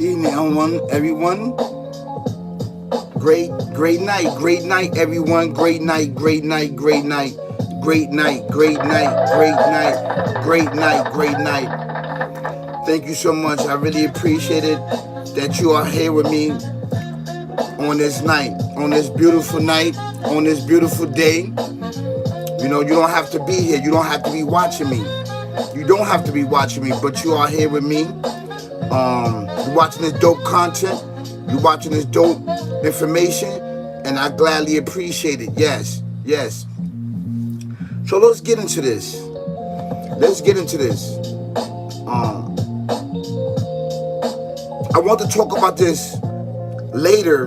Evening, everyone. Great night, everyone. Great night, great night, great night, great night, great night, great night, great night, great night. Thank you so much. I really appreciate it that you are here with me on this night, on this beautiful night, on this beautiful day. You don't have to be here. You don't have to be watching me. You don't have to be watching me, but you are here with me. You're watching this dope content. You're watching this dope information, and I gladly appreciate it. Yes, yes. So let's get into this. Let's get into this. I want to talk about this later,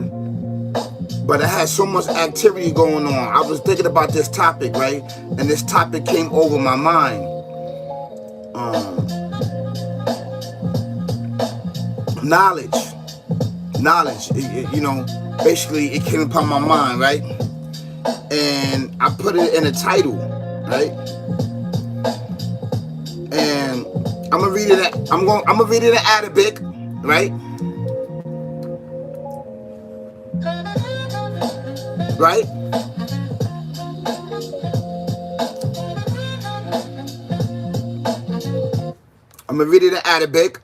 but I had so much activity going on. I was thinking about this topic, right? And this topic came over my mind. Knowledge. Basically, it came upon my mind, right? And I put it in a title, right? And I'm gonna read it. I'm gonna read it in Arabic, right? Right? I'm gonna read it in Arabic,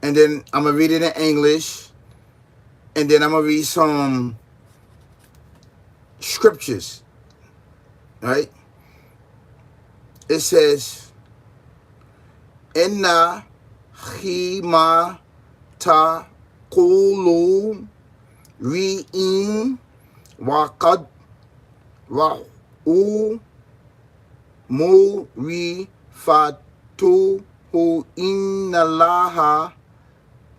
and then I'm gonna read it in English, and then I'm gonna read some scriptures, right? It says, "Inna khima ta kulu ri'in waqad wa'u murifatuhu innallaha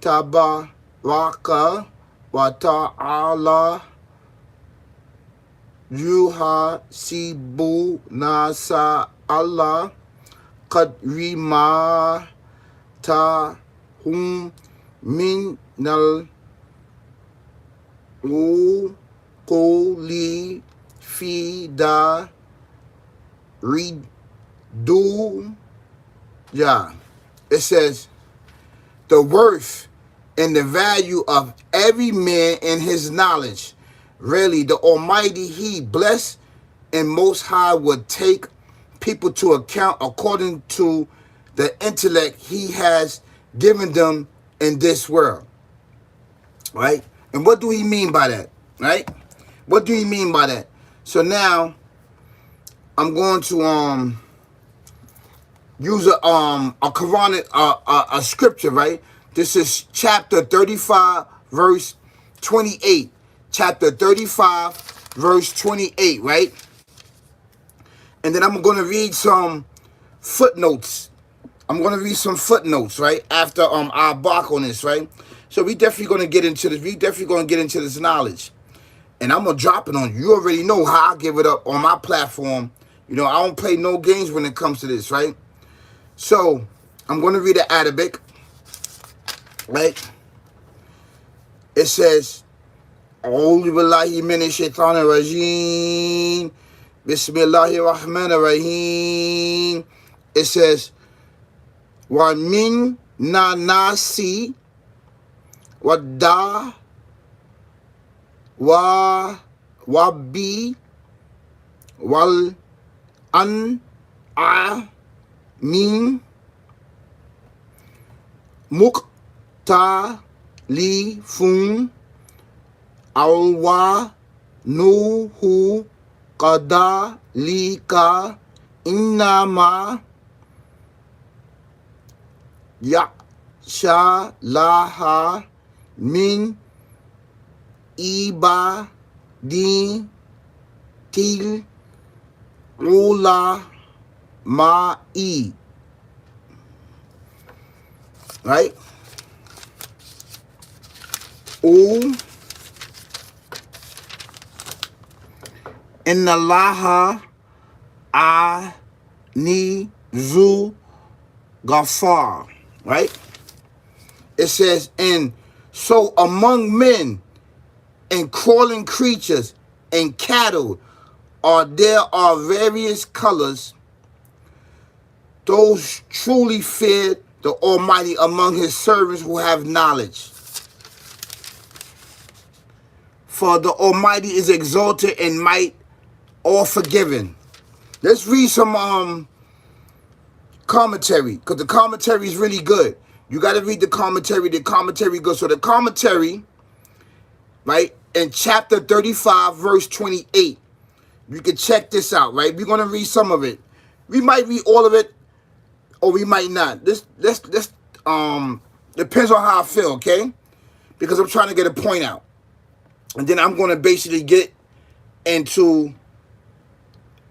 tabaraka wa ta'ala yuhasibu nasa Allah qadrima tahum minal uquli fi da ridu." Yeah, it says the worth and the value of every man in his knowledge. Really, the Almighty, He blessed and Most High, would take people to account according to the intellect He has given them in this world, right? And what do He mean by that, right? What do He mean by that? So now I'm going to use a Quranic a scripture, right? This is chapter 35, verse 28. Chapter 35, verse 28, right? And then I'm going to read some footnotes. I'm going to read some footnotes, right? After I embark on this, right? So we definitely going to get into this. We definitely going to get into this knowledge. And I'm going to drop it on you. You already know how I give it up on my platform. I don't play no games when it comes to this, right? So I'm going to read the Arabic, right? It says, "A'udhu billahi minash shaitanir rajim. Bismillahir rahmanir rahim." It says, "Wa min nanasi wa da wa bi wal an a min muqtalifun alwa nuhu qadalika innama ya'shalaha min ibadi til ulama'i." Right? Inna Allaha anizu gafar. Right? It says, "And so among men and crawling creatures and cattle there are various colors. Those truly fear the Almighty among his servants who have knowledge. For the Almighty is exalted in might, all forgiven. Let's read some commentary, because the commentary is really good. You got to read the commentary. The commentary goes. So the commentary, right, in chapter 35, verse 28. You can check this out, right? We're going to read some of it. We might read all of it, or we might not. This depends on how I feel, okay? Because I'm trying to get a point out. And then I'm going to basically get into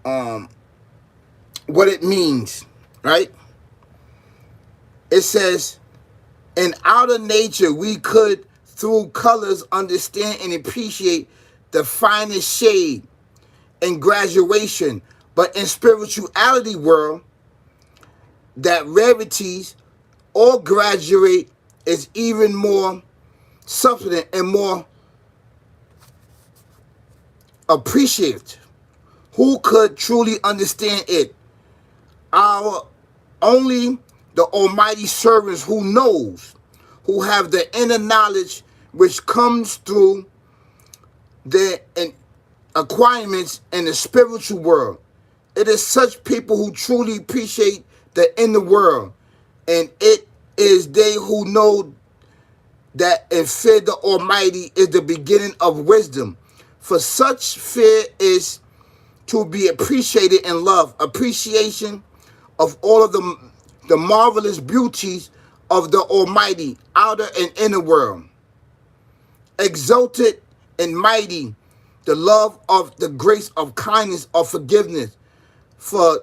what it means, right? It says, in outer nature, we could, through colors, understand and appreciate the finest shade and graduation. But in spirituality world, that rarities or graduate is even more substantive and more appreciated. Who could truly understand it? Our only the Almighty servants who knows, who have the inner knowledge which comes through the acquirements in the spiritual world. It is such people who truly appreciate the inner world, and it is they who know that and fear the Almighty is the beginning of wisdom. For such fear is to be appreciated and loved. Appreciation of all of the marvelous beauties of the Almighty, outer and inner world. Exalted and mighty, the love of the grace of kindness of forgiveness. For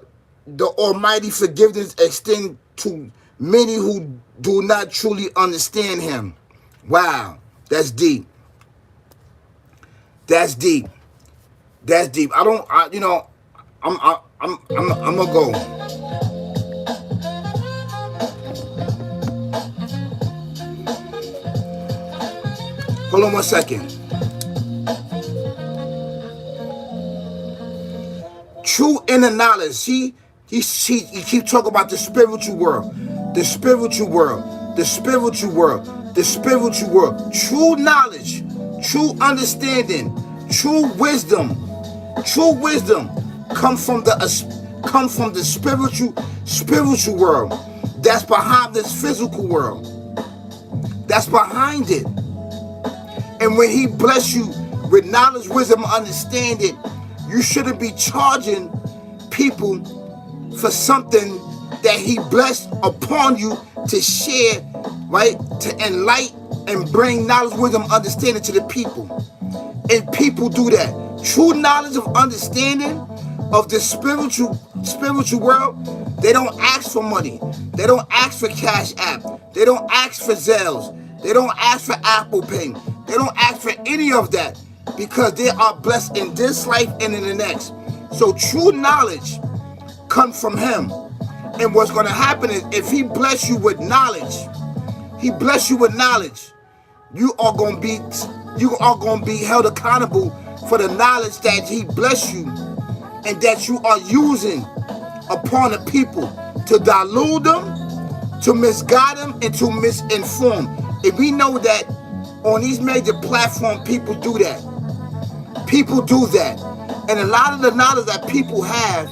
the Almighty forgiveness extend to many who do not truly understand him. Wow, that's deep. That's deep. That's deep. I'm gonna go. Hold on one second. True inner knowledge. See, he keep talking about the spiritual world, the spiritual world, the spiritual world, the spiritual world. True knowledge, true understanding, true wisdom come from the spiritual world. That's behind this physical world. That's behind it. And when he bless you with knowledge, wisdom, understanding, you shouldn't be charging people for something that he blessed upon you to share, right? To enlighten and bring knowledge, wisdom, understanding to the people. And people do that. True knowledge of understanding of the spiritual world, they don't ask for money. They don't ask for Cash App. They don't ask for Zelles. They don't ask for Apple Pay. They don't ask for any of that because they are blessed in this life and in the next. So true knowledge comes from him. And what's going to happen is if he bless you with knowledge, you are going to be held accountable for the knowledge that he bless you and that you are using upon the people to delude them, to misguide them, and to misinform. If we know that on these major platforms, people do that. And a lot of the knowledge that people have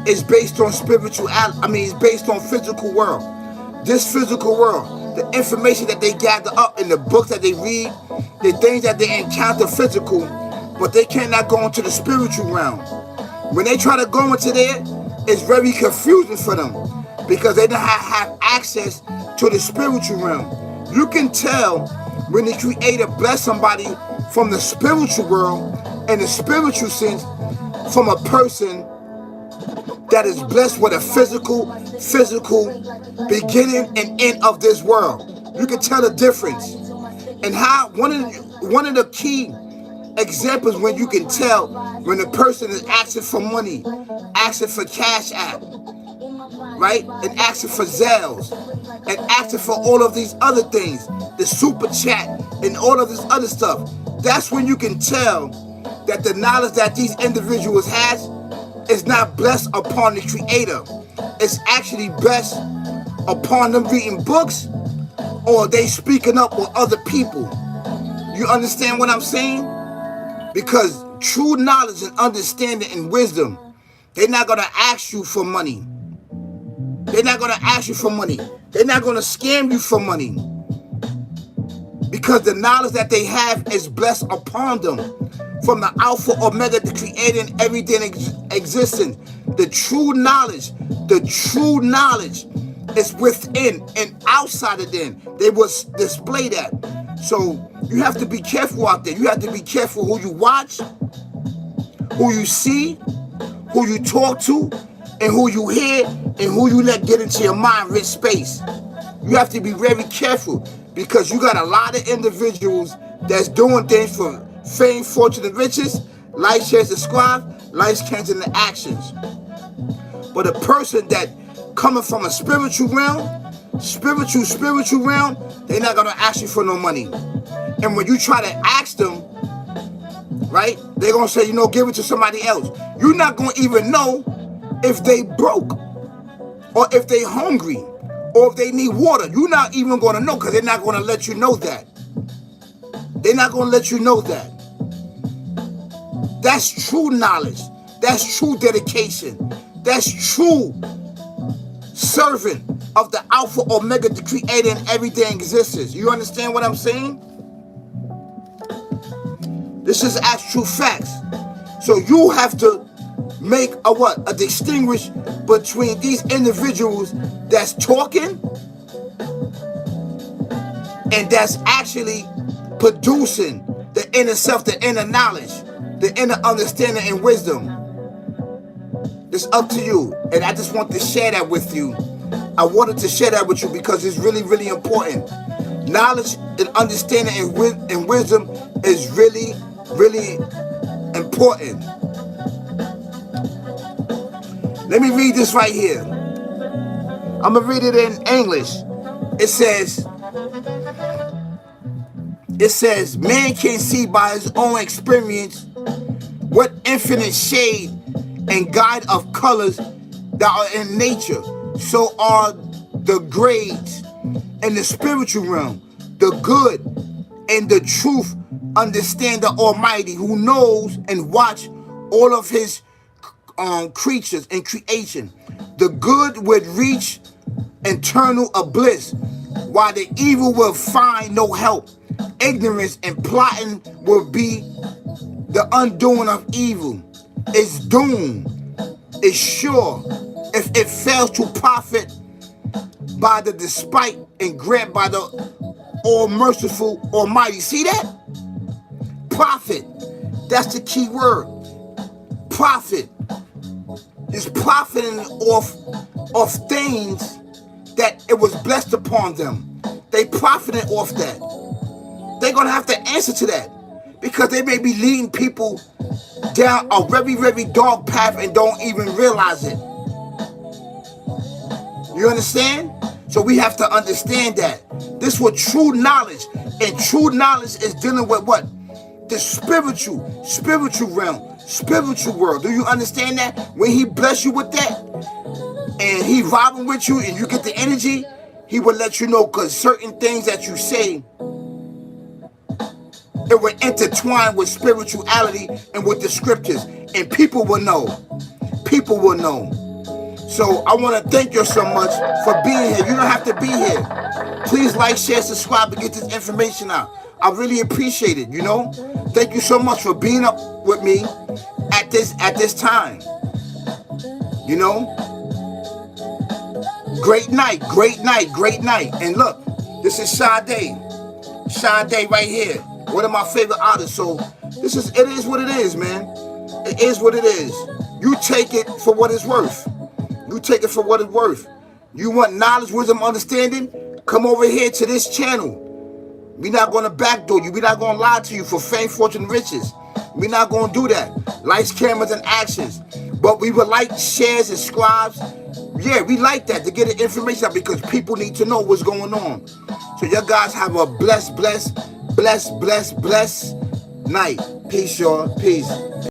is based on it's based on physical world. This physical world, the information that they gather up in the books that they read, the things that they encounter physical, but they cannot go into the spiritual realm. When they try to go into there, it's very confusing for them because they don't have access to the spiritual realm. You can tell when the Creator bless somebody from the spiritual world and the spiritual sense from a person that is blessed with a physical beginning and end of this world. You can tell the difference. And how one of the key examples when you can tell when a person is asking for money, asking for Cash App, right? And asking for Zelles, and asking for all of these other things, the super chat and all of this other stuff. That's when you can tell that the knowledge that these individuals has is not blessed upon the Creator. It's actually blessed upon them reading books, or they speaking up with other people? You understand what I'm saying? Because true knowledge and understanding and wisdom, they're not going to ask you for money. They're not going to ask you for money. They're not going to scam you for money. Because the knowledge that they have is blessed upon them. From the Alpha, Omega, the creating everything existing. The true knowledge is within and outside of them. They will display that. So you have to be careful out there. You have to be careful who you watch, who you see, who you talk to, and who you hear, and who you let get into your mind-rich space. You have to be very careful, because you got a lot of individuals that's doing things for fame, fortune, and riches. Like, share, subscribe, likes, cancel, and actions. But a person that coming from a spiritual realm, they're not gonna ask you for no money. And when you try to ask them, right, they're gonna say, give it to somebody else. You're not gonna even know if they broke, or if they hungry, or if they need water. You're not even gonna know, because they're not gonna let you know that. They're not gonna let you know that. That's true knowledge. That's true dedication. That's true servant of the Alpha, Omega, the creator, and everything existence. You understand what I'm saying? This is actual facts. So you have to make a distinguish between these individuals that's talking and that's actually producing the inner self, the inner knowledge, the inner understanding and wisdom. It's up to you. And I just want to share that with you. I wanted to share that with you because it's really, really important. Knowledge and understanding and wisdom is really, really important. Let me read this right here. I'm going to read it in English. It says, man can see by his own experience what infinite shade and guide of colors that are in nature. So are the grades in the spiritual realm. The good and the truth understand the Almighty, who knows and watch all of his creatures and creation. The good would reach eternal bliss, while the evil will find no help. Ignorance and plotting will be the undoing of evil. Its doom is sure if it fails to profit by the despite and grant by the all-merciful Almighty. See that? Profit. That's the key word. Profit. Is profiting off things that it was blessed upon them. They profiting off that. They're going to have to answer to that, because they may be leading people down a very, very dark path and don't even realize it. You understand? So we have to understand that. This was true knowledge. And true knowledge is dealing with what? The spiritual realm, spiritual world. Do you understand that? When he bless you with that, and he vibing with you, and you get the energy, he will let you know, because certain things that you say, it will intertwine with spirituality and with the scriptures, and people will know. People will know. So I want to thank you so much for being here. You don't have to be here. Please like, share, subscribe to get this information out. I really appreciate it, Thank you so much for being up with me at this time. Great night. And look, this is Sade right here. One of my favorite artists. So it is what it is, man. It is what it is. You take it for what it's worth. You want knowledge, wisdom, understanding? Come over here to this channel. We're not going to backdoor you. We're not going to lie to you for fame, fortune, riches. We're not going to do that. Lights, cameras, and actions. But we would like shares and subscribes. Yeah, we like that to get the information out, because people need to know what's going on. So you guys have a blessed night. Peace, y'all. Peace.